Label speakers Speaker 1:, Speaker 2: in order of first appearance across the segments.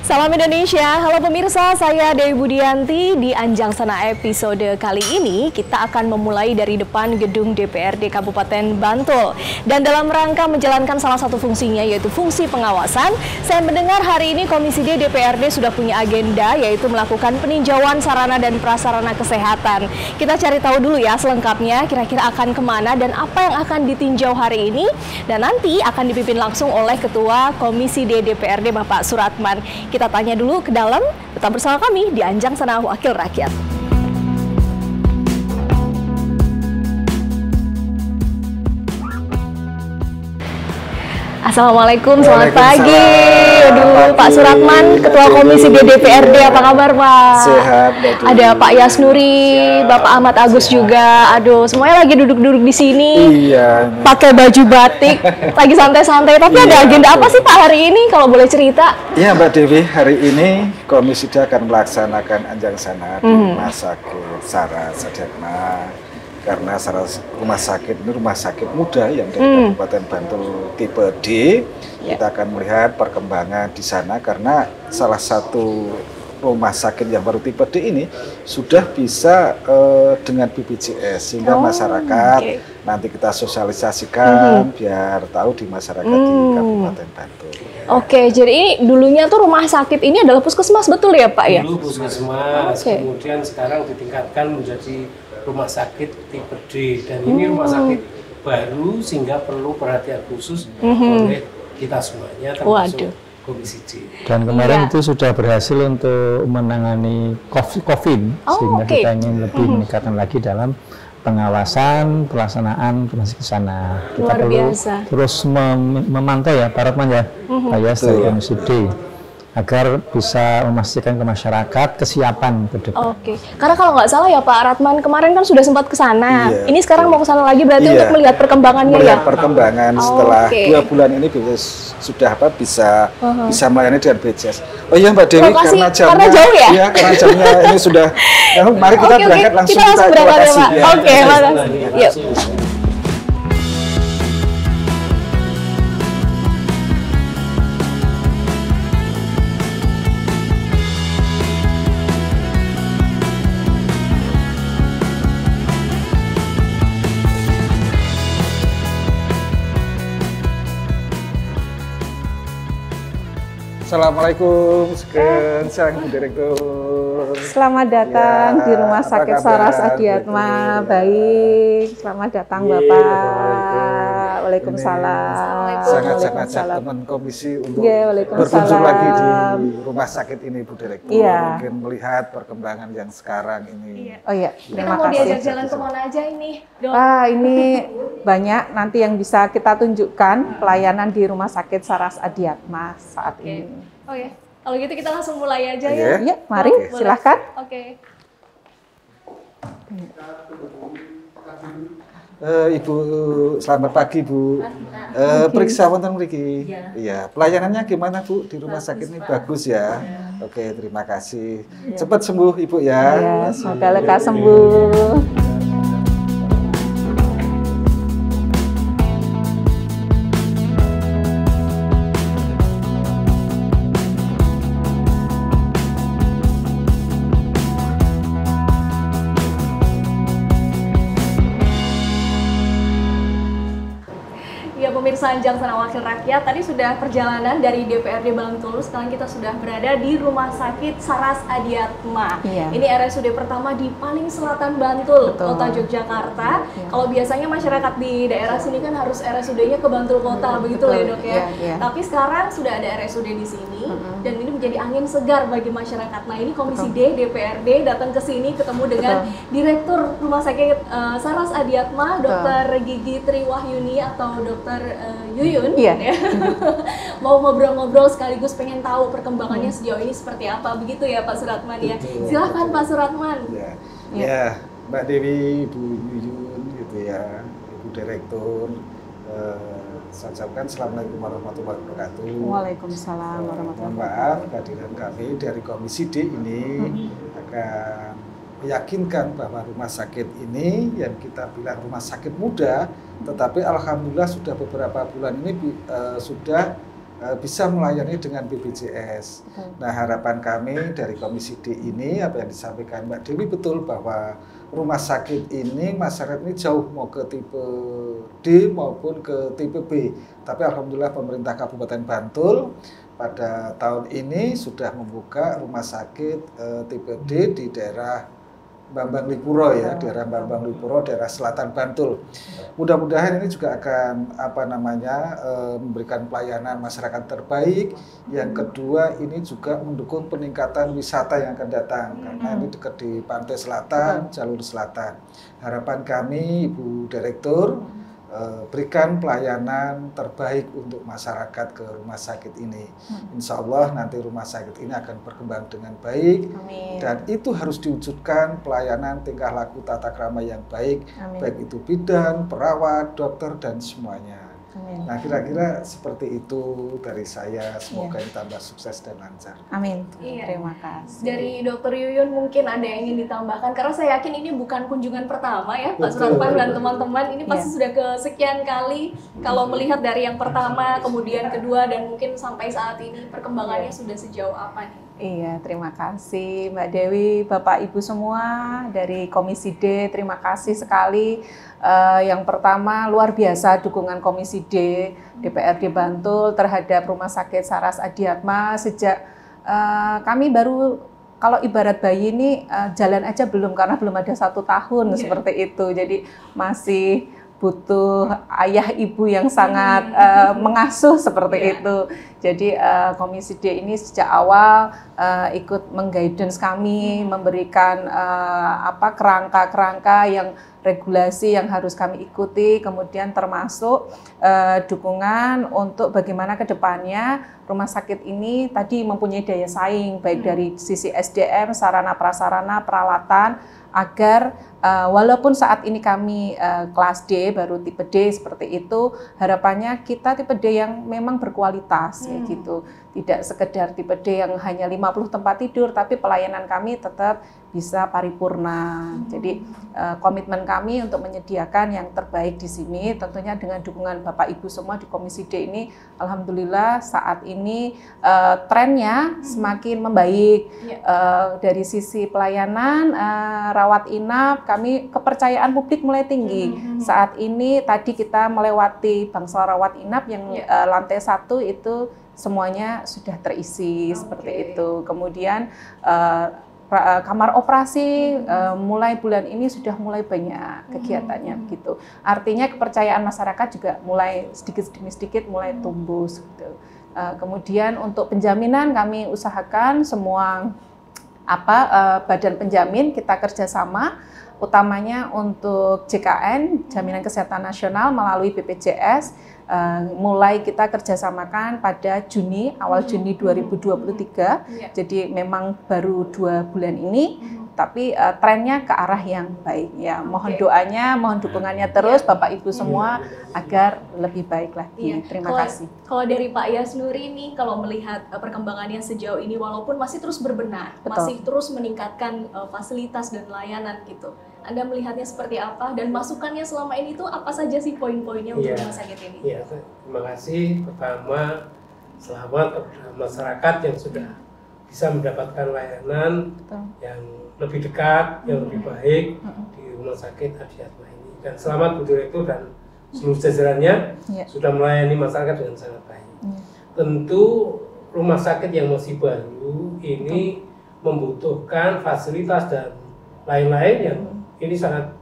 Speaker 1: Salam Indonesia, halo pemirsa, saya Dewi Budianti. Di Anjang Sana episode kali ini kita akan memulai dari depan gedung DPRD Kabupaten Bantul. Dan dalam rangka menjalankan salah satu fungsinya yaitu fungsi pengawasan, saya mendengar hari ini Komisi D DPRD sudah punya agenda yaitu melakukan peninjauan sarana dan prasarana kesehatan. Kita cari tahu dulu ya selengkapnya kira-kira akan kemana dan apa yang akan ditinjau hari ini. Dan nanti akan dipimpin langsung oleh Ketua Komisi D DPRD Bapak Suratman. Kita tanya dulu ke dalam, tetap bersama kami di Anjang Sana Wakil Rakyat. Assalamualaikum, selamat pagi. Aduh, Pak Suratman, Ketua Komisi D DPRD, apa kabar Pak?
Speaker 2: Sehat.
Speaker 1: Ada Pak Yasnuri, Bapak Ahmad Agus juga. Aduh, semuanya lagi duduk-duduk di sini.
Speaker 2: Iya.
Speaker 1: Pakai baju batik, lagi santai-santai. Tapi ada agenda apa sih Pak hari ini, kalau boleh cerita?
Speaker 2: Iya Mbak Dewi, hari ini Komisi D akan melaksanakan Anjang Sana di Rumah Sakit Saras Adiatma. Karena rumah sakit ini rumah sakit muda yang dari Kabupaten Bantul tipe D, kita akan melihat perkembangan di sana karena salah satu rumah sakit yang baru tipe D ini sudah bisa dengan BPJS sehingga masyarakat nanti kita sosialisasikan biar tahu di masyarakat di Kabupaten Bantul.
Speaker 1: Oke, jadi ini dulunya tuh rumah sakit ini adalah puskesmas, betul ya Pak ya?
Speaker 3: Dulu puskesmas, kemudian sekarang ditingkatkan menjadi rumah sakit tipe D, dan ini rumah sakit baru sehingga perlu perhatian khusus oleh kita semuanya termasuk Komisi D.
Speaker 4: Dan kemarin itu sudah berhasil untuk menangani COVID, sehingga kita ingin lebih meningkatkan lagi dalam pengawasan pelaksanaan rumah sakit sana. Kita perlu terus memantau ya Pak Ratman ya, Pak Yas dari Komisi D, agar bisa memastikan ke masyarakat kesiapan ke depan.
Speaker 1: Oke, karena kalau nggak salah ya Pak Ratman kemarin kan sudah sempat ke sana. Ini sekarang mau ke sana lagi berarti untuk melihat perkembangannya ya.
Speaker 2: Perkembangan setelah 2 bulan ini sudah bisa melayani dengan BPJS. Oh iya Mbak Dewi, karena
Speaker 1: jauh ya?
Speaker 2: Iya, karena jamnya ini sudah. Mari kita berangkat langsung
Speaker 1: kita berangkat ya Pak. Oke, makasih. Yuk.
Speaker 2: Assalamualaikum, siang Bu Direktur.
Speaker 5: Selamat datang di Rumah Sakit Saras Adiatma. Baik, selamat datang Bapak. Waalaikumsalam.
Speaker 2: Sangat-sangat teman komisi untuk berkunjung lagi di rumah sakit ini Bu Direktur. Mungkin melihat perkembangan yang sekarang ini.
Speaker 5: Oh iya, terima kasih.
Speaker 1: Mau diajak jalan kemana aja ini?
Speaker 5: Ini banyak nanti yang bisa kita tunjukkan pelayanan di Rumah Sakit Saras Adiatma saat ini.
Speaker 1: Oh ya, kalau gitu kita langsung mulai aja ya.
Speaker 5: Iya, mari silahkan.
Speaker 1: Oke.
Speaker 2: Ibu, selamat pagi Bu. Periksa wonten mriki. Iya, pelayanannya gimana Bu di rumah sakit ini? Bagus ya. Oke, terima kasih. Cepat sembuh Ibu ya.
Speaker 5: Iya, semoga lekas sembuh.
Speaker 1: Pemirsa Anjang Sana Wakil Rakyat, tadi sudah perjalanan dari DPRD Bantul, sekarang kita sudah berada di Rumah Sakit Saras Adiatma. Ini RSUD pertama di paling selatan Bantul, Kota Yogyakarta. Kalau biasanya masyarakat di daerah sini kan harus RSUD-nya ke Bantul Kota, begitu ya Dok ya. Tapi sekarang sudah ada RSUD di sini, dan ini menjadi angin segar bagi masyarakat. Nah ini Komisi D DPRD datang ke sini ketemu dengan Direktur Rumah Sakit Saras Adiatma, Dr. Gigi Triwahyuni atau Dr. Yuyun, ya. Mau ngobrol-ngobrol sekaligus pengen tahu perkembangannya sejauh ini seperti apa, begitu ya Pak Suratman ya. Silahkan Pak Suratman.
Speaker 2: Ya, Mbak Dewi, Ibu Yuyun, gitu ya, Ibu Direktur. Saya ucapkan Assalamualaikum warahmatullahi wabarakatuh.
Speaker 5: Waalaikumsalam warahmatullahi wabarakatuh.
Speaker 2: Mohon maaf kehadiran kami dari Komisi D ini akan meyakinkan bahwa rumah sakit ini yang kita bilang rumah sakit muda, tetapi alhamdulillah sudah beberapa bulan ini sudah bisa melayani dengan BPJS. Nah, harapan kami dari Komisi D ini, apa yang disampaikan Mbak Dewi betul, bahwa rumah sakit ini, masyarakat ini jauh mau ke tipe D maupun ke tipe B. Tapi alhamdulillah pemerintah Kabupaten Bantul pada tahun ini sudah membuka rumah sakit tipe D di daerah Bambang Lipuro ya, daerah Bambang Lipuro, daerah selatan Bantul. Mudah-mudahan ini juga akan memberikan pelayanan masyarakat terbaik. Yang kedua, ini juga mendukung peningkatan wisata yang akan datang karena ini dekat di pantai selatan, jalur selatan. Harapan kami, Ibu Direktur, berikan pelayanan terbaik untuk masyarakat ke rumah sakit ini. Insya Allah nanti rumah sakit ini akan berkembang dengan baik.
Speaker 5: Amin.
Speaker 2: Dan itu harus diwujudkan pelayanan tingkah laku tata krama yang baik.
Speaker 5: Amin.
Speaker 2: Baik itu bidan, perawat, dokter, dan semuanya.
Speaker 5: Amin.
Speaker 2: Nah, kira-kira seperti itu dari saya. Semoga ditambah sukses dan lancar.
Speaker 5: Amin.
Speaker 1: Iya.
Speaker 5: Terima kasih.
Speaker 1: Dari Dr. Yuyun mungkin ada yang ingin ditambahkan, karena saya yakin ini bukan kunjungan pertama ya Pak Suratman dan teman-teman, ini pasti sudah kesekian kali. Kalau melihat dari yang pertama, kemudian kedua, dan mungkin sampai saat ini perkembangannya sudah sejauh apa nih?
Speaker 5: Iya, terima kasih Mbak Dewi, Bapak Ibu semua dari Komisi D, terima kasih sekali. Yang pertama, luar biasa dukungan Komisi D, DPRD Bantul terhadap Rumah Sakit Saras Adiatma sejak kami baru, kalau ibarat bayi ini jalan aja belum, karena belum ada 1 tahun seperti itu, jadi masih butuh ayah ibu yang sangat mengasuh seperti itu. Jadi Komisi D ini sejak awal ikut mengguidance kami, memberikan kerangka-kerangka yang regulasi yang harus kami ikuti, kemudian termasuk dukungan untuk bagaimana ke depannya rumah sakit ini tadi mempunyai daya saing, baik dari sisi SDM, sarana prasarana, peralatan, agar walaupun saat ini kami kelas D, baru tipe D seperti itu, harapannya kita tipe D yang memang berkualitas, ya gitu. Tidak sekedar tipe D yang hanya 50 tempat tidur, tapi pelayanan kami tetap bisa paripurna. Jadi komitmen kami untuk menyediakan yang terbaik di sini, tentunya dengan dukungan Bapak Ibu semua di Komisi D ini, alhamdulillah saat ini trennya semakin membaik. Dari sisi pelayanan, rawat inap, kami kepercayaan publik mulai tinggi. Saat ini tadi kita melewati bangsal rawat inap yang lantai 1 itu semuanya sudah terisi seperti itu. Kemudian kamar operasi mulai bulan ini sudah mulai banyak kegiatannya begitu. Artinya kepercayaan masyarakat juga mulai sedikit demi sedikit mulai tumbuh gitu. Kemudian untuk penjaminan kami usahakan semua badan penjamin kita kerjasama, utamanya untuk JKN, Jaminan Kesehatan Nasional melalui BPJS. Mulai kita kerjasamakan pada awal Juni 2023, jadi memang baru 2 bulan ini, tapi trennya ke arah yang baik ya. Mohon doanya, mohon dukungannya terus Bapak Ibu semua agar lebih baik lagi. Terima kasih.
Speaker 1: Kalau dari Pak Yasnuri nih, kalau melihat perkembangannya sejauh ini, walaupun masih terus berbenah, masih terus meningkatkan fasilitas dan layanan gitu, Anda melihatnya seperti apa, dan masukannya selama ini tuh apa saja sih poin-poinnya untuk rumah sakit ini?
Speaker 3: Iya, terima kasih. Pertama, selamat kepada masyarakat yang sudah bisa mendapatkan layanan yang lebih dekat, yang lebih baik di rumah sakit Adiatma ini. Dan selamat Bu Direktur dan seluruh jajarannya sudah melayani masyarakat dengan sangat baik. Tentu rumah sakit yang masih baru ini membutuhkan fasilitas dan lain-lain yang ini sangat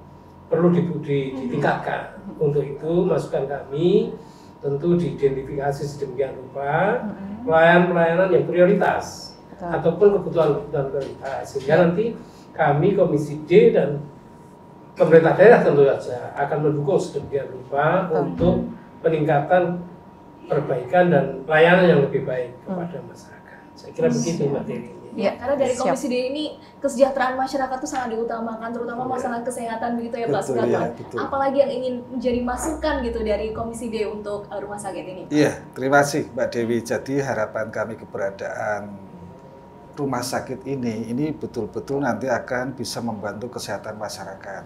Speaker 3: perlu ditingkatkan. Untuk itu masukan kami tentu diidentifikasi sedemikian rupa pelayanan yang prioritas ataupun kebutuhan prioritas, sehingga nanti kami Komisi D dan pemerintah daerah tentu saja akan mendukung sedemikian rupa untuk peningkatan perbaikan dan layanan yang lebih baik kepada masyarakat. Saya kira begitu Mbak Dewi.
Speaker 1: Ya, karena dari Komisi D ini kesejahteraan masyarakat itu sangat diutamakan, terutama masalah kesehatan begitu ya Pak Suratman. Apalagi yang ingin menjadi masukan gitu dari Komisi D untuk rumah sakit ini?
Speaker 2: Iya, terima kasih Mbak Dewi. Jadi harapan kami keberadaan rumah sakit ini betul-betul nanti akan bisa membantu kesehatan masyarakat.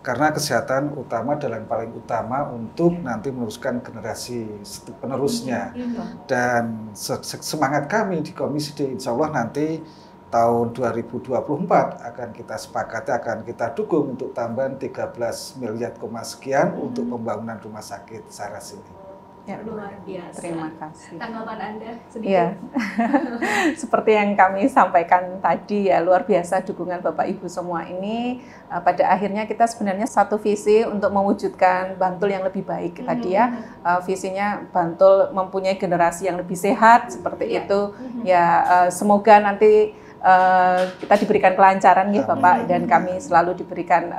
Speaker 2: Karena kesehatan utama dan yang paling utama untuk nanti meneruskan generasi penerusnya. Dan semangat kami di Komisi D, insya Allah nanti tahun 2024 akan kita sepakati, akan kita dukung untuk tambahan 13 miliar sekian untuk pembangunan rumah sakit Saras ini.
Speaker 5: Ya,
Speaker 1: luar biasa.
Speaker 5: Terima kasih.
Speaker 1: Tanggapan Anda sedikit?
Speaker 5: Ya, seperti yang kami sampaikan tadi ya, luar biasa dukungan Bapak Ibu semua ini. Pada akhirnya kita sebenarnya satu visi untuk mewujudkan Bantul yang lebih baik tadi ya. Visinya Bantul mempunyai generasi yang lebih sehat seperti itu. Ya, semoga nanti kita diberikan kelancaran ya Bapak, dan kami selalu diberikan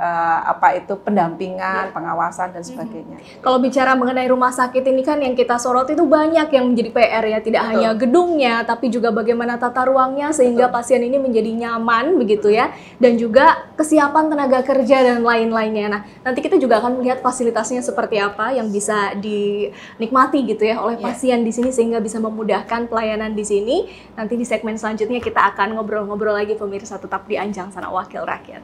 Speaker 5: pendampingan, pengawasan dan sebagainya.
Speaker 1: Kalau bicara mengenai rumah sakit ini kan yang kita sorot itu banyak yang menjadi PR ya, tidak hanya gedungnya tapi juga bagaimana tata ruangnya sehingga pasien ini menjadi nyaman begitu ya, dan juga kesiapan tenaga kerja dan lain-lainnya. Nah, nanti kita juga akan melihat fasilitasnya seperti apa yang bisa dinikmati gitu ya oleh pasien di sini sehingga bisa memudahkan pelayanan di sini. Nanti di segmen selanjutnya kita akan ngobrol-ngobrol lagi pemirsa, tetap di Anjang Sana Wakil Rakyat.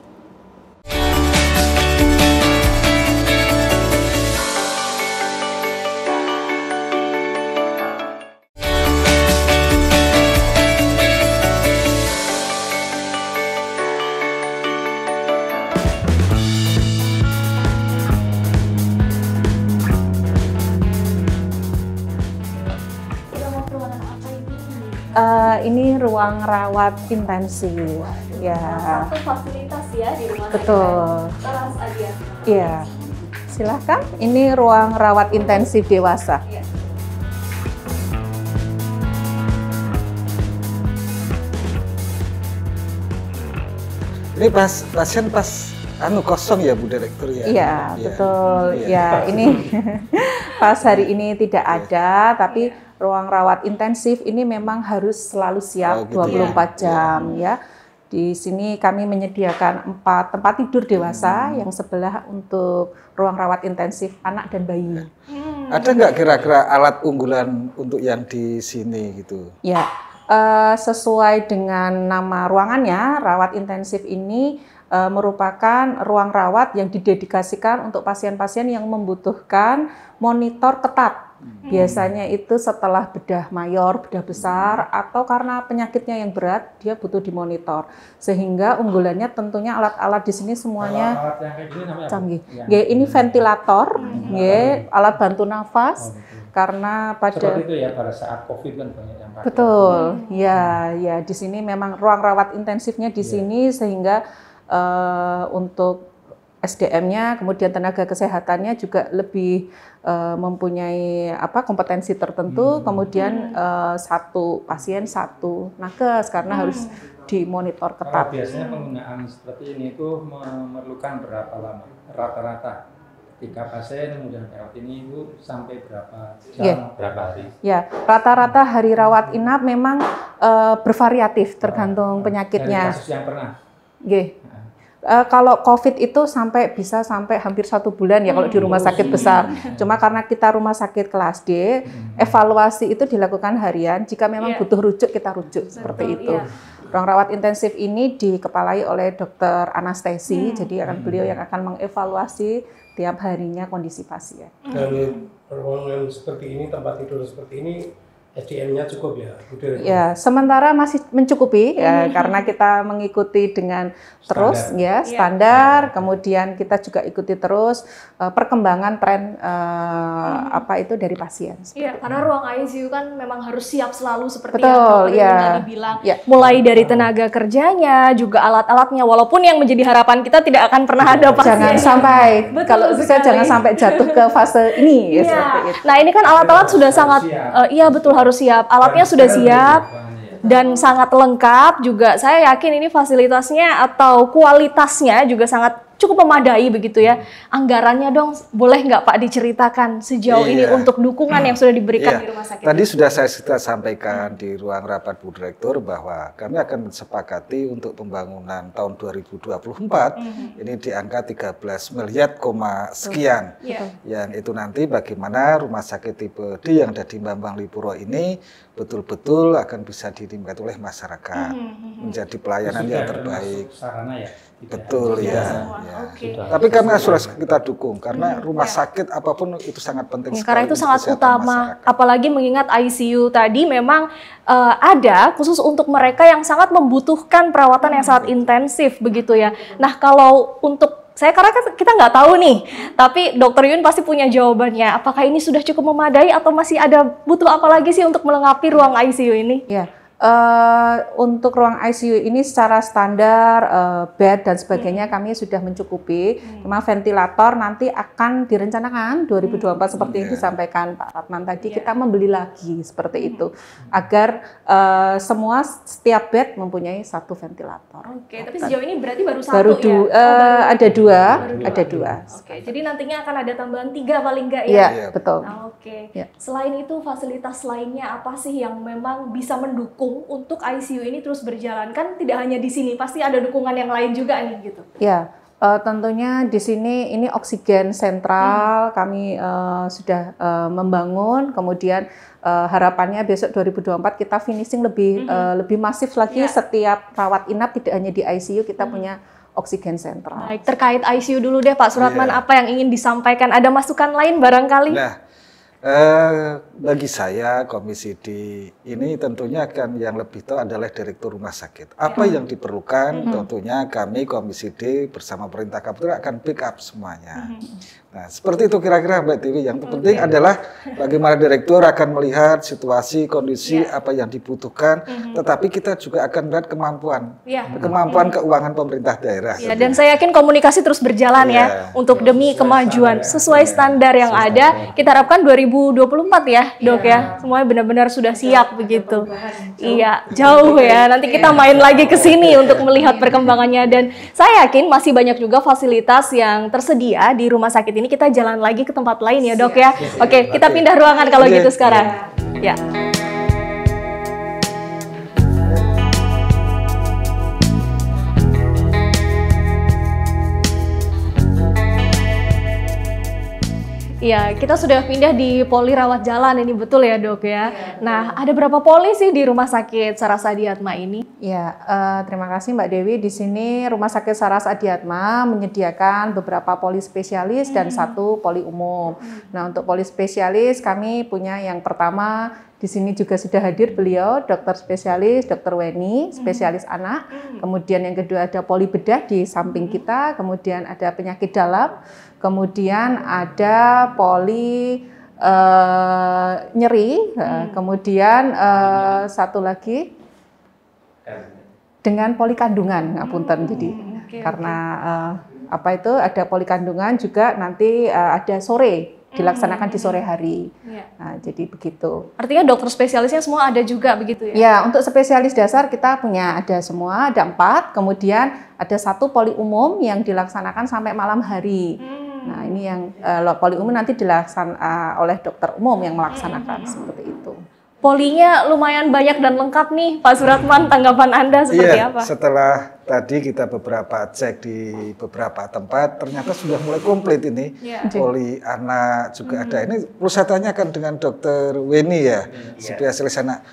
Speaker 5: Ini ruang rawat intensif, ya.
Speaker 1: Satu fasilitas ya di rumah
Speaker 5: Betul.
Speaker 1: sakit Saras Adiatma.
Speaker 5: Iya. Silahkan. Ini ruang rawat intensif dewasa.
Speaker 1: Ya.
Speaker 2: Ini pasien kosong ya Bu Direktur ya?
Speaker 5: Iya, betul. Ya, ini pas hari ini tidak ada, tapi ruang rawat intensif ini memang harus selalu siap 24 jam ya. Di sini kami menyediakan 4 tempat tidur dewasa, yang sebelah untuk ruang rawat intensif anak dan bayi.
Speaker 2: Ada nggak kira-kira alat unggulan untuk yang di sini gitu?
Speaker 5: Ya, sesuai dengan nama ruangannya, rawat intensif ini merupakan ruang rawat yang didedikasikan untuk pasien-pasien yang membutuhkan monitor ketat. Biasanya itu setelah bedah mayor, bedah besar, atau karena penyakitnya yang berat, dia butuh dimonitor. Sehingga unggulannya tentunya alat-alat di sini semuanya canggih. Ya, ini ventilator, ya, alat bantu nafas. Karena pada
Speaker 4: seperti itu ya, pada saat COVID kan banyak yang pakai.
Speaker 5: Betul, ya, ya di sini memang ruang rawat intensifnya di sini sehingga untuk SDM-nya, kemudian tenaga kesehatannya juga lebih mempunyai kompetensi tertentu, kemudian satu pasien satu nakes karena harus dimonitor ketat.
Speaker 4: Kalau biasanya penggunaan seperti ini itu memerlukan berapa lama rata-rata? Ketika pasien kemudian rawat ini itu sampai berapa jam, berapa hari? Ya,
Speaker 5: rata-rata hari rawat inap memang bervariatif tergantung penyakitnya.
Speaker 4: Dari kasus yang pernah?
Speaker 5: Kalau COVID itu bisa sampai hampir 1 bulan ya kalau di rumah sakit besar. Cuma karena kita rumah sakit kelas D, evaluasi itu dilakukan harian. Jika memang butuh rujuk, kita rujuk seperti itu. Ruang rawat intensif ini dikepalai oleh dokter anestesi, jadi beliau yang akan mengevaluasi tiap harinya kondisi pasien.
Speaker 3: Dan ruangan seperti ini, tempat tidur seperti ini, SDM-nya cukup ya?
Speaker 5: Ya, sementara masih mencukupi ya, karena kita mengikuti dengan terus standar, kemudian kita juga ikuti terus perkembangan tren itu dari pasien.
Speaker 1: Iya, karena ruang ICU kan memang harus siap selalu seperti
Speaker 5: yang
Speaker 1: tadi dibilang. Mulai dari tenaga kerjanya, juga alat-alatnya, walaupun yang menjadi harapan kita tidak akan pernah ada pasien.
Speaker 5: Jangan sampai, kalau bisa jangan sampai jatuh ke fase ini ya, seperti itu.
Speaker 1: Nah, ini kan alat-alat sudah sangat, betul harus siap, alatnya sudah siap dan sangat lengkap juga. Saya yakin ini fasilitasnya atau kualitasnya juga sangat cukup memadai begitu ya. Anggarannya dong, boleh nggak Pak diceritakan sejauh ini untuk dukungan yang sudah diberikan di rumah sakit?
Speaker 2: Tadi sudah saya sampaikan di ruang rapat Bu Direktur bahwa kami akan sepakati untuk pembangunan tahun 2024 ini di angka 13 miliar sekian. Yang itu nanti bagaimana rumah sakit tipe D yang ada di Bambang Lipuro ini betul-betul akan bisa dinikmati oleh masyarakat, menjadi pelayanan yang terbaik. Betul ya. Tapi karena harus kita dukung, karena rumah sakit apapun itu sangat penting sekali.
Speaker 1: Karena itu sangat utama, apalagi mengingat ICU tadi memang ada khusus untuk mereka yang sangat membutuhkan perawatan yang sangat intensif begitu ya. Nah kalau untuk karena kita nggak tahu nih, tapi Dokter Yun pasti punya jawabannya. Apakah ini sudah cukup memadai atau masih ada butuh apa lagi sih untuk melengkapi ruang ICU ini?
Speaker 5: Ya, untuk ruang ICU ini secara standar, bed dan sebagainya kami sudah mencukupi. Cuma ventilator nanti akan direncanakan 2024 seperti yang disampaikan Pak Ratman tadi, kita membeli lagi seperti itu agar setiap bed mempunyai satu ventilator.
Speaker 1: Oke, tapi sejauh ini berarti baru satu ya?
Speaker 5: Ada dua.
Speaker 1: Oke, jadi nantinya akan ada tambahan 3 paling enggak ya?
Speaker 5: Iya, betul.
Speaker 1: Oke. Selain itu fasilitas lainnya apa sih yang memang bisa mendukung untuk ICU ini terus berjalan? Kan tidak hanya di sini, pasti ada dukungan yang lain juga nih gitu.
Speaker 5: Ya, tentunya di sini ini oksigen sentral kami sudah membangun, kemudian harapannya besok 2024 kita finishing lebih masif lagi. Setiap rawat inap tidak hanya di ICU, kita punya oksigen sentral.
Speaker 1: Baik, terkait ICU dulu deh Pak Suratman, apa yang ingin disampaikan? Ada masukan lain barangkali?
Speaker 2: Nah, bagi saya Komisi D ini tentunya kan yang lebih tahu adalah Direktur Rumah Sakit. Apa yang diperlukan tentunya kami Komisi D bersama Pemerintah Kabupaten akan backup semuanya. Nah, seperti itu kira-kira Mbak Tiwi. Yang penting adalah bagaimana Direktur akan melihat situasi, kondisi apa yang dibutuhkan, tetapi kita juga akan melihat kemampuan keuangan pemerintah daerah.
Speaker 1: Dan saya yakin komunikasi terus berjalan untuk demi kemajuan sesuai standar yang ada. Kita harapkan 2024 ya Dok ya, semuanya benar-benar sudah siap begitu. Iya, jauh ya. Nanti kita main lagi ke sini untuk melihat perkembangannya, dan saya yakin masih banyak juga fasilitas yang tersedia di rumah sakit ini. Kita jalan lagi ke tempat lain ya Dok ya. Oke, kita pindah ruangan kalau gitu sekarang. Ya. Iya, kita sudah pindah di poli rawat jalan ini, betul ya Dok ya. Nah, ada berapa poli sih di Rumah Sakit Saras Adiatma ini?
Speaker 5: Ya, terima kasih Mbak Dewi. Di sini Rumah Sakit Saras Adiatma menyediakan beberapa poli spesialis dan 1 poli umum. Nah, untuk poli spesialis kami punya yang pertama, di sini juga sudah hadir beliau, dokter spesialis, Dokter Weni, spesialis anak. Kemudian yang kedua ada poli bedah di samping kita, kemudian ada penyakit dalam, kemudian ada poli nyeri, kemudian satu lagi dengan poli kandungan, ngapunten. Jadi karena ada poli kandungan juga nanti ada sore. Dilaksanakan di sore hari. Nah, jadi begitu.
Speaker 1: Artinya dokter spesialisnya semua ada juga begitu ya?
Speaker 5: Ya, untuk spesialis dasar kita punya ada semua, ada 4. Kemudian ada 1 poli umum yang dilaksanakan sampai malam hari. Nah, ini yang poli umum nanti dilaksanakan oleh dokter umum yang melaksanakan seperti itu.
Speaker 1: Polinya lumayan banyak dan lengkap nih, Pak Suratman. Tanggapan Anda seperti apa?
Speaker 2: Setelah tadi kita beberapa cek di beberapa tempat, ternyata sudah mulai komplit ini. Poli anak juga ada. Ini perlu saya tanyakan dengan Dokter Weni ya, spesialis anak.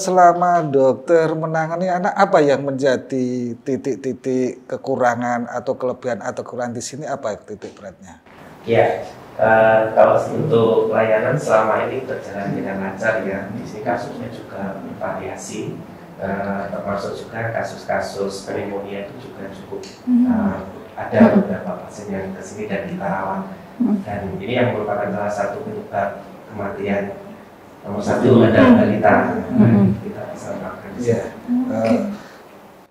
Speaker 2: Selama dokter menangani anak, apa yang menjadi titik-titik kekurangan atau kelebihan atau kekurangan di sini, apa titik beratnya?
Speaker 6: Ya. Kalau untuk pelayanan selama ini berjalan dengan lancar ya. Di sini kasusnya juga bervariasi, termasuk juga kasus-kasus pneumonia itu juga cukup ada beberapa pasien yang kesini dan kita rawat. Dan ini yang merupakan salah satu penyebab kematian nomor 1 adalah balita. Kita bisa lakukan.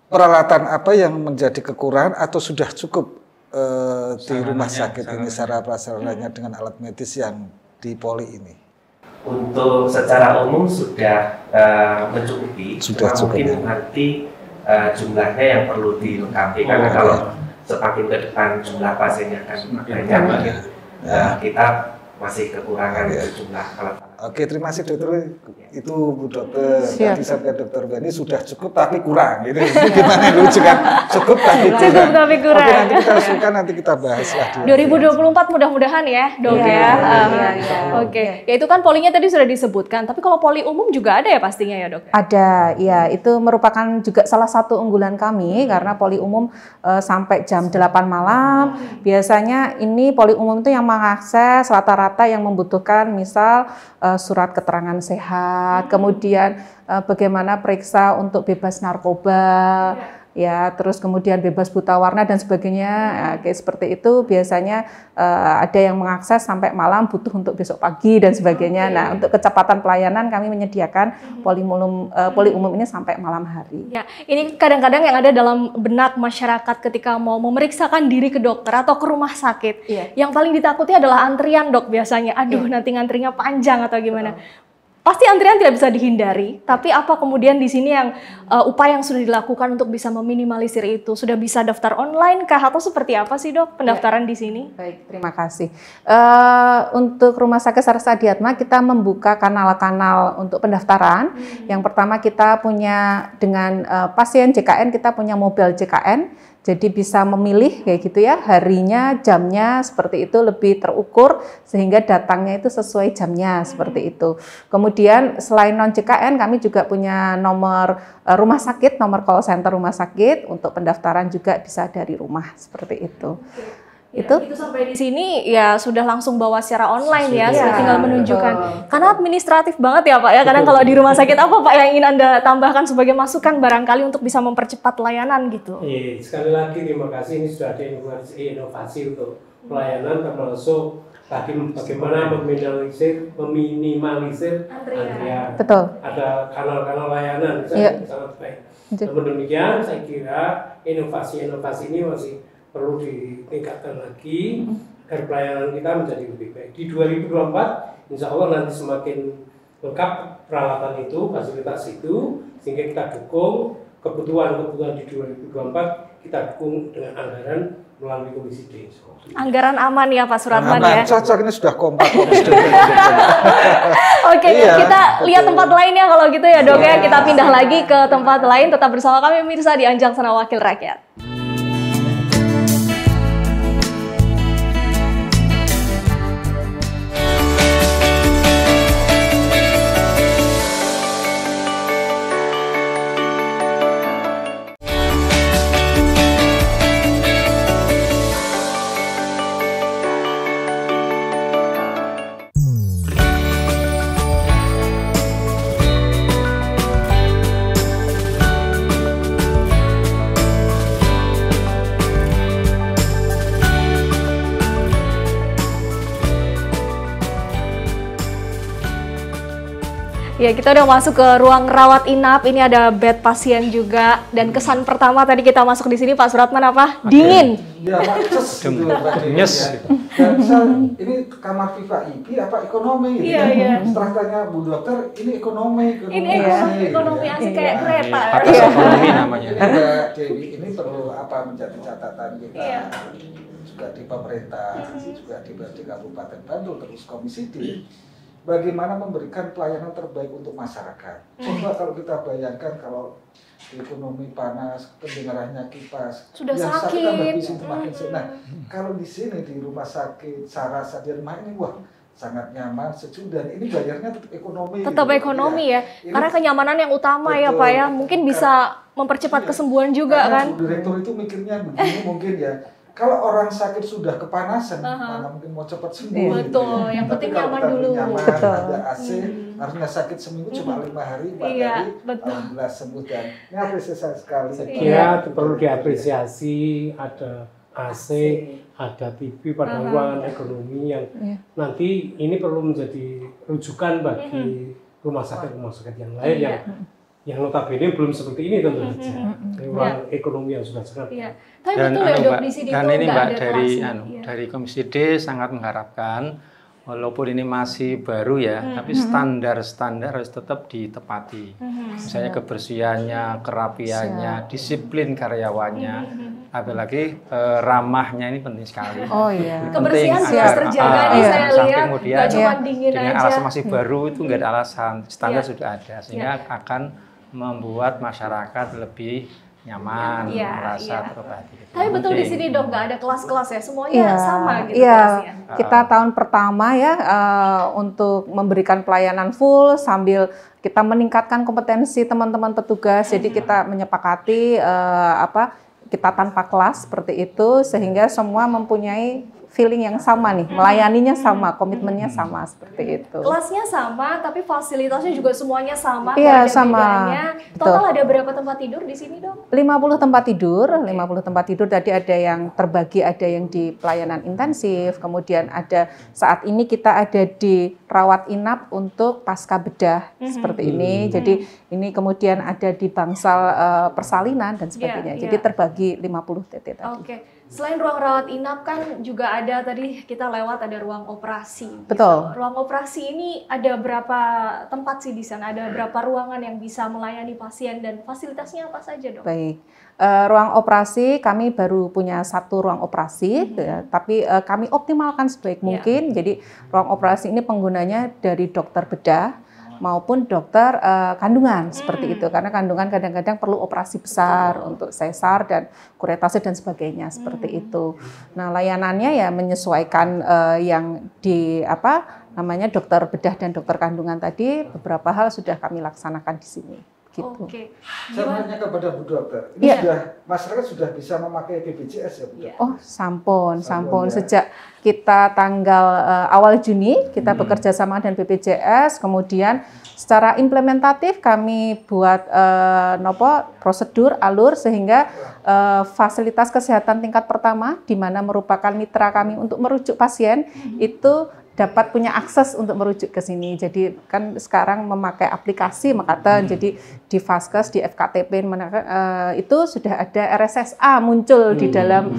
Speaker 2: Peralatan apa yang menjadi kekurangan atau sudah cukup di rumah sakit ini secara prasarannya dengan alat medis yang di poli ini?
Speaker 6: Untuk secara umum sudah mencukupi, mungkin nanti jumlahnya yang perlu dilengkapi, karena kalau semakin ke depan jumlah pasiennya akan banyak, kita masih kekurangan jumlah alat.
Speaker 2: Oke, terima kasih dokter. Itu Bu Dokter. Tadi sampai Dokter Bani sudah cukup tapi kurang. Ini gimana dulu juga cukup tapi kurang.
Speaker 1: Cukup tapi kurang.
Speaker 2: Oke, nanti kita usulkan, nanti kita bahas lah.
Speaker 1: 2024 mudah-mudahan ya, Dok ya. Oke, ya itu kan polinya tadi sudah disebutkan. Tapi kalau poli umum juga ada ya pastinya ya, Dok?
Speaker 5: Ada, ya. Itu merupakan juga salah satu unggulan kami karena poli umum sampai jam 8 malam. Biasanya ini poli umum itu yang mengakses rata-rata yang membutuhkan misal surat keterangan sehat, kemudian bagaimana periksa untuk bebas narkoba, ya, terus kemudian bebas buta warna dan sebagainya, kayak seperti itu. Biasanya ada yang mengakses sampai malam, butuh untuk besok pagi dan sebagainya. Nah, untuk kecepatan pelayanan kami menyediakan poli umum ini sampai malam hari.
Speaker 1: Ya, ini kadang-kadang yang ada dalam benak masyarakat ketika mau memeriksakan diri ke dokter atau ke rumah sakit, yang paling ditakuti adalah antrian, Dok, biasanya. Aduh, nanti ngantrinya panjang atau gimana. Pasti antrian tidak bisa dihindari, tapi apa kemudian di sini yang upaya yang sudah dilakukan untuk bisa meminimalisir itu? Sudah bisa daftar online kah atau seperti apa sih, Dok, pendaftaran di sini?
Speaker 5: Baik, terima kasih. Untuk Rumah Sakit Saras Adiatma kita membuka kanal-kanal untuk pendaftaran. Yang pertama kita punya dengan pasien JKN, kita punya mobile JKN. Jadi bisa memilih kayak gitu ya, harinya, jamnya seperti itu lebih terukur sehingga datangnya itu sesuai jamnya seperti itu. Kemudian selain non JKN kami juga punya nomor rumah sakit, nomor call center rumah sakit untuk pendaftaran juga bisa dari rumah seperti itu.
Speaker 1: Ya, itu sampai di sini ya sudah langsung bawa secara online ya, sudah tinggal menunjukkan. Karena administratif banget ya Pak ya. Kadang kalau di rumah sakit apa Pak yang ingin Anda tambahkan sebagai masukan barangkali untuk bisa mempercepat layanan gitu?
Speaker 3: Iya, sekali lagi terima kasih, ini sudah ada inovasi untuk pelayanan, termasuk tadi bagaimana meminimalisir antrian.
Speaker 5: Betul.
Speaker 3: Ada kanal-kanal layanan, sangat baik. Namun demikian saya kira inovasi-inovasi ini masih perlu ditingkatkan lagi agar pelayanan kita menjadi lebih baik. Di 2024 insya Allah nanti semakin lengkap peralatan itu, fasilitas itu, sehingga kita dukung kebutuhan di 2024, kita dukung dengan anggaran melalui Komisi D.
Speaker 1: Anggaran aman ya Pak Suratman ya?
Speaker 2: Cocok, ini sudah kompak.
Speaker 1: Oke, kita lihat tempat lainnya kalau gitu ya, Dok ya. Kita pindah lagi ke tempat lain, tetap bersama kami pemirsa di Anjang Sana Wakil Rakyat. Ya, kita udah masuk ke ruang rawat inap. Ini ada bed pasien juga. Dan kesan pertama tadi kita masuk di sini, Pak Suratman, apa? Dingin.
Speaker 2: Ya, Pak. Ini kamar VIP apa ekonomi?
Speaker 1: Iya.
Speaker 2: Setelah tanya Bu Dokter, ini ekonomi.
Speaker 1: Ini ekonomi asli kayak kereta.
Speaker 4: Atas ekonomi namanya.
Speaker 2: Mbak Dewi, ini perlu apa menjadi catatan kita? Juga di pemerintah, juga di Kabupaten Bandung, terus Komisi D. Bagaimana memberikan pelayanan terbaik untuk masyarakat. Coba kalau kita bayangkan kalau ekonomi panas, kedengarannya kipas,
Speaker 1: sudah
Speaker 2: sakit. Nah, kalau di sini di Rumah Sakit Saras Adiatma ini sangat nyaman, sejuk, dan ini bayarnya tetap ekonomi.
Speaker 1: Tetap gitu, ekonomi ya. Karena kenyamanan yang utama ya Pak ya. Mungkin bisa mempercepat kesembuhan juga kan.
Speaker 2: Direktur itu mikirnya begini mungkin ya. Kalau orang sakit sudah kepanasan, mana mungkin mau cepat sembuh.
Speaker 1: Betul, yang penting nyaman dulu.
Speaker 2: Ada AC, harusnya sakit seminggu cuma 5 hari, 4 hari, alhamdulillah sembuh. Dan ini apresiasi sekali.
Speaker 3: Saya kira perlu diapresiasi, ada AC, ada TV pada ruangan ekonomi yang nanti ini perlu menjadi rujukan bagi rumah sakit yang lain yang notabene belum seperti ini tentu saja. Ruang ekonomi yang sudah sangat.
Speaker 1: Tapi betul ya Dok, di sini
Speaker 4: dan ini Mbak dari Komisi D sangat mengharapkan walaupun ini masih baru ya, tapi standar-standar harus tetap ditepati. Misalnya kebersihannya, kerapiannya, disiplin karyawannya, apalagi ramahnya ini penting sekali.
Speaker 5: Oh iya.
Speaker 1: Kebersihan harus terjaga nih saya lihat.
Speaker 4: Kemudian
Speaker 1: Gak cuma dingin
Speaker 4: dengan
Speaker 1: aja.
Speaker 4: alasan masih baru itu nggak ada alasan, standar sudah ada, sehingga akan membuat masyarakat lebih nyaman, merasa terobati.
Speaker 1: Tapi betul di sini dok, nggak ada kelas-kelas ya, semuanya sama gitu
Speaker 5: Iya,
Speaker 1: kelasnya.
Speaker 5: kita tahun pertama ya untuk memberikan pelayanan full sambil kita meningkatkan kompetensi teman-teman petugas. Jadi kita menyepakati kita tanpa kelas seperti itu sehingga semua mempunyai feeling yang sama nih, melayaninya sama, komitmennya sama seperti itu.
Speaker 1: Kelasnya sama, tapi fasilitasnya juga semuanya sama.
Speaker 5: Iya, sama.
Speaker 1: Total ada berapa tempat tidur di sini dong?
Speaker 5: 50 tempat tidur, 50 tempat tidur. Tadi ada yang terbagi, ada yang di pelayanan intensif, kemudian ada saat ini kita ada di rawat inap untuk pasca bedah seperti ini. Jadi ini kemudian ada di bangsal persalinan dan sebagainya. Jadi terbagi 50 TT tadi.
Speaker 1: Oke. Selain ruang rawat inap kan juga ada tadi kita lewat ada ruang operasi.
Speaker 5: Betul.
Speaker 1: Gitu. Ruang operasi ini ada berapa tempat sih di sana? Ada berapa ruangan yang bisa melayani pasien dan fasilitasnya apa saja dok?
Speaker 5: Baik. Ruang operasi kami baru punya 1 ruang operasi, ya, tapi kami optimalkan sebaik mungkin. Jadi ruang operasi ini penggunanya dari dokter bedah maupun dokter kandungan seperti itu, karena kandungan kadang-kadang perlu operasi besar untuk sesar dan kuretase dan sebagainya seperti itu. Nah layanannya ya menyesuaikan yang di dokter bedah dan dokter kandungan tadi, beberapa hal sudah kami laksanakan di sini. Gitu.
Speaker 1: Oke.
Speaker 2: Saya nanya kepada Bu Dokter, ini masyarakat sudah bisa memakai BPJS ya Bu Dokter?
Speaker 5: Oh sampun. Sejak kita tanggal awal Juni kita bekerja sama dengan BPJS, kemudian secara implementatif kami buat prosedur alur sehingga fasilitas kesehatan tingkat pertama di mana merupakan mitra kami untuk merujuk pasien itu dapat punya akses untuk merujuk ke sini. Jadi kan sekarang memakai aplikasi Makaten, jadi di Vaskes, di FKTP itu sudah ada RSSA muncul di dalam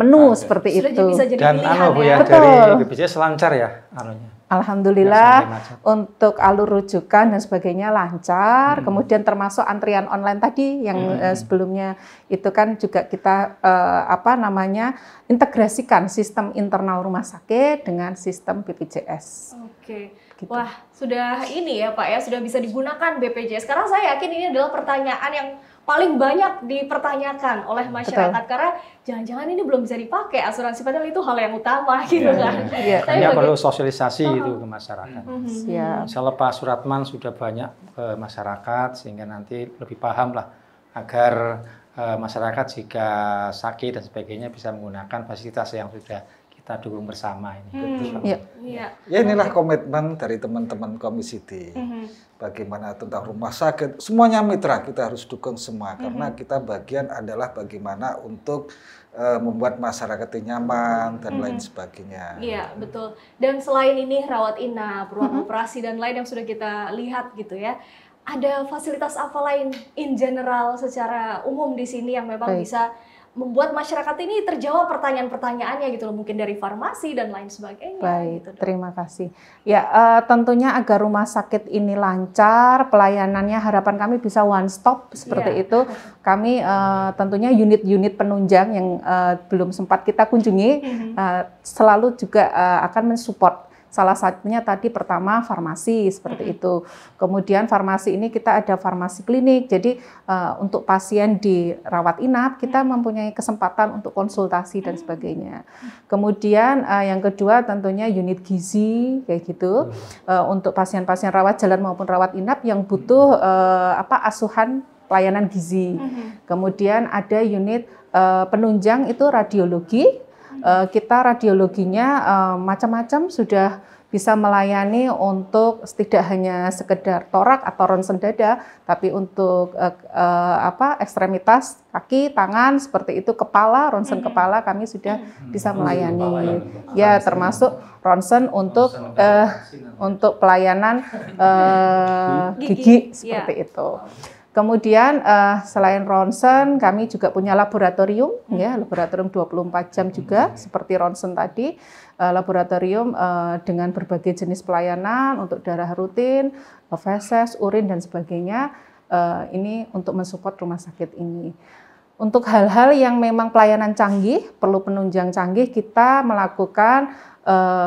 Speaker 5: menu seperti itu.
Speaker 4: Dan Bu ya, dari BPJS lancar ya anunya.
Speaker 5: Alhamdulillah untuk alur rujukan dan sebagainya lancar, kemudian termasuk antrian online tadi yang sebelumnya itu kan juga kita integrasikan sistem internal rumah sakit dengan sistem BPJS.
Speaker 1: Oke. Gitu. Wah, sudah ini ya Pak ya, sudah bisa digunakan BPJS. Karena saya yakin ini adalah pertanyaan yang paling banyak dipertanyakan oleh masyarakat. Karena jangan-jangan ini belum bisa dipakai asuransi, padahal itu hal yang utama gitu kan.
Speaker 4: Hanya perlu sosialisasi itu ke masyarakat.
Speaker 5: Siap.
Speaker 4: Pak Suratman sudah banyak ke masyarakat sehingga nanti lebih paham lah agar masyarakat jika sakit dan sebagainya bisa menggunakan fasilitas yang sudah kita dukung bersama ini.
Speaker 2: Ya inilah komitmen dari teman-teman Komisi D. Bagaimana tentang rumah sakit, semuanya mitra kita harus dukung semua karena kita bagian adalah bagaimana untuk membuat masyarakat nyaman dan lain sebagainya.
Speaker 1: Iya betul. Dan selain ini rawat inap, ruang operasi dan lain yang sudah kita lihat gitu ya. Ada fasilitas apa lain in general secara umum di sini yang memang bisa membuat masyarakat ini terjawab pertanyaan-pertanyaannya gitu loh, mungkin dari farmasi dan lain sebagainya.
Speaker 5: Baik,
Speaker 1: gitu,
Speaker 5: terima kasih. Ya, tentunya agar rumah sakit ini lancar, pelayanannya harapan kami bisa one stop seperti itu. Kami tentunya unit-unit penunjang yang belum sempat kita kunjungi selalu juga akan mensupport. Salah satunya tadi pertama farmasi seperti itu. Kemudian farmasi ini kita ada farmasi klinik. Jadi untuk pasien di rawat inap kita mempunyai kesempatan untuk konsultasi dan sebagainya. Kemudian yang kedua tentunya unit gizi kayak gitu. Untuk pasien-pasien rawat jalan maupun rawat inap yang butuh asuhan pelayanan gizi. Kemudian ada unit penunjang itu radiologi. Kita radiologinya macam-macam sudah bisa melayani untuk tidak hanya sekedar torak atau ronsen dada, tapi untuk ekstremitas kaki, tangan seperti itu, kepala, ronsen kepala kami sudah bisa melayani. Ya termasuk ronsen untuk pelayanan gigi seperti itu. Kemudian selain ronsen, kami juga punya laboratorium, ya, laboratorium 24 jam juga, seperti ronsen tadi, laboratorium dengan berbagai jenis pelayanan untuk darah rutin, feses, urin dan sebagainya. Ini untuk mensupport rumah sakit ini. Untuk hal-hal yang memang pelayanan canggih, perlu penunjang canggih, kita melakukan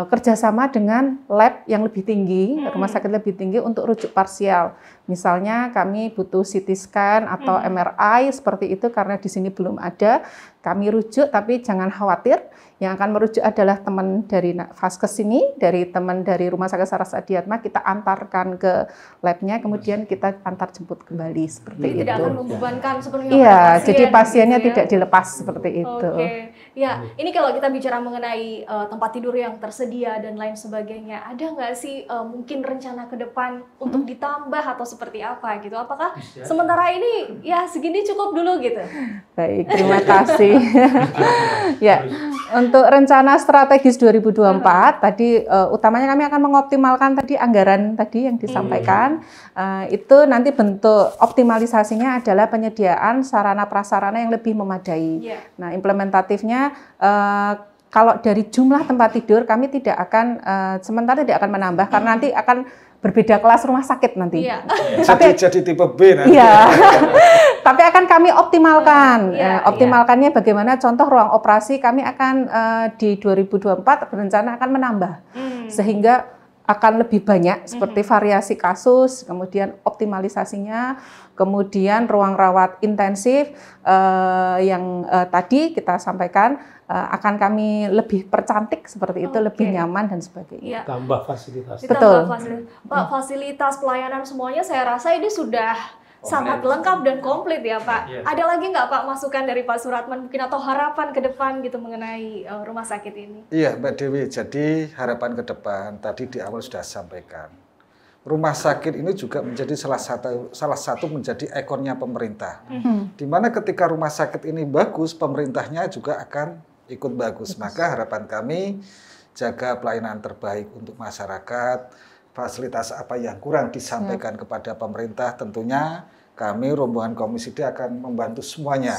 Speaker 5: kerjasama dengan lab yang lebih tinggi, rumah sakit lebih tinggi untuk rujuk parsial. Misalnya kami butuh CT scan atau MRI seperti itu karena di sini belum ada, kami rujuk, tapi jangan khawatir. Yang akan merujuk adalah teman dari Vaskes ini, dari teman dari Rumah Sakit Saras Adiatma, kita antarkan ke labnya, kemudian kita antar jemput kembali seperti itu.
Speaker 1: Tidak akan membebankan seperti
Speaker 5: iya, pasien, jadi pasiennya gitu ya? Tidak dilepas seperti itu.
Speaker 1: Oke. Ya, ini kalau kita bicara mengenai tempat tidur yang tersedia dan lain sebagainya, ada nggak sih mungkin rencana ke depan untuk ditambah atau seperti apa gitu? Apakah sementara ini ya segini cukup dulu gitu?
Speaker 5: Baik, terima kasih. Ya, untuk rencana strategis 2024 tadi utamanya kami akan mengoptimalkan tadi anggaran tadi yang disampaikan. Itu nanti bentuk optimalisasinya adalah penyediaan sarana prasarana yang lebih memadai. Nah, implementatifnya kalau dari jumlah tempat tidur kami tidak akan sementara tidak akan menambah karena nanti akan berbeda kelas rumah sakit nanti.
Speaker 2: Tapi jadi tipe B nanti.
Speaker 5: Iya. Tapi akan kami optimalkan. Optimalkannya bagaimana? Contoh ruang operasi kami akan di 2024 berencana akan menambah. Sehingga akan lebih banyak seperti variasi kasus, kemudian optimalisasinya, kemudian ruang rawat intensif yang tadi kita sampaikan akan kami lebih percantik seperti itu, lebih nyaman dan sebagainya.
Speaker 3: Tambah fasilitas.
Speaker 5: Betul.
Speaker 1: Pak, fasilitas pelayanan semuanya saya rasa ini sudah sangat lengkap dan komplit ya Pak. Ada lagi nggak Pak masukan dari Pak Suratman mungkin atau harapan ke depan gitu mengenai rumah sakit ini?
Speaker 2: Iya Mbak Dewi, jadi harapan ke depan tadi di awal sudah sampaikan. Rumah sakit ini juga menjadi salah satu menjadi ekornya pemerintah. Di mana ketika rumah sakit ini bagus, pemerintahnya juga akan ikut bagus. Maka harapan kami jaga pelayanan terbaik untuk masyarakat, fasilitas apa yang kurang disampaikan kepada pemerintah, tentunya kami rombongan Komisi D akan membantu semuanya.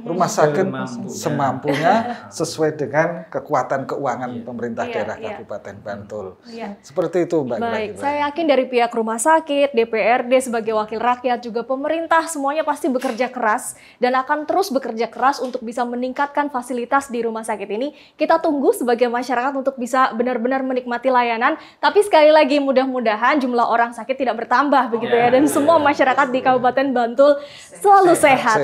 Speaker 2: Rumah sakit semampunya sesuai dengan kekuatan keuangan pemerintah daerah Kabupaten Bantul. Seperti itu Mbak.
Speaker 1: Baik, saya yakin dari pihak rumah sakit, DPRD sebagai wakil rakyat, juga pemerintah semuanya pasti bekerja keras dan akan terus bekerja keras untuk bisa meningkatkan fasilitas di rumah sakit ini. Kita tunggu sebagai masyarakat untuk bisa benar-benar menikmati layanan. Tapi sekali lagi mudah-mudahan jumlah orang sakit tidak bertambah begitu ya, dan semua masyarakat di Kabupaten Bantul selalu sehat.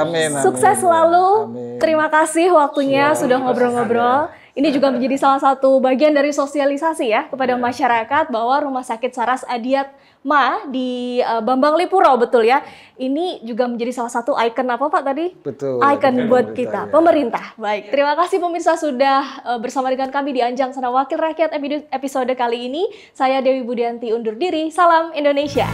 Speaker 2: Amin, amin.
Speaker 1: Sukses selalu.
Speaker 2: Amin.
Speaker 1: Terima kasih waktunya sudah ngobrol-ngobrol. Ini juga menjadi salah satu bagian dari sosialisasi ya kepada masyarakat bahwa Rumah Sakit Saras Adiatma di Bambang Lipuro, betul ya. Ini juga menjadi salah satu ikon apa Pak tadi?
Speaker 2: Betul.
Speaker 1: Ikon buat kita, pemerintah. Baik, terima kasih pemirsa sudah bersama dengan kami di Anjang Sana Wakil Rakyat episode kali ini. Saya Dewi Budianti undur diri. Salam Indonesia.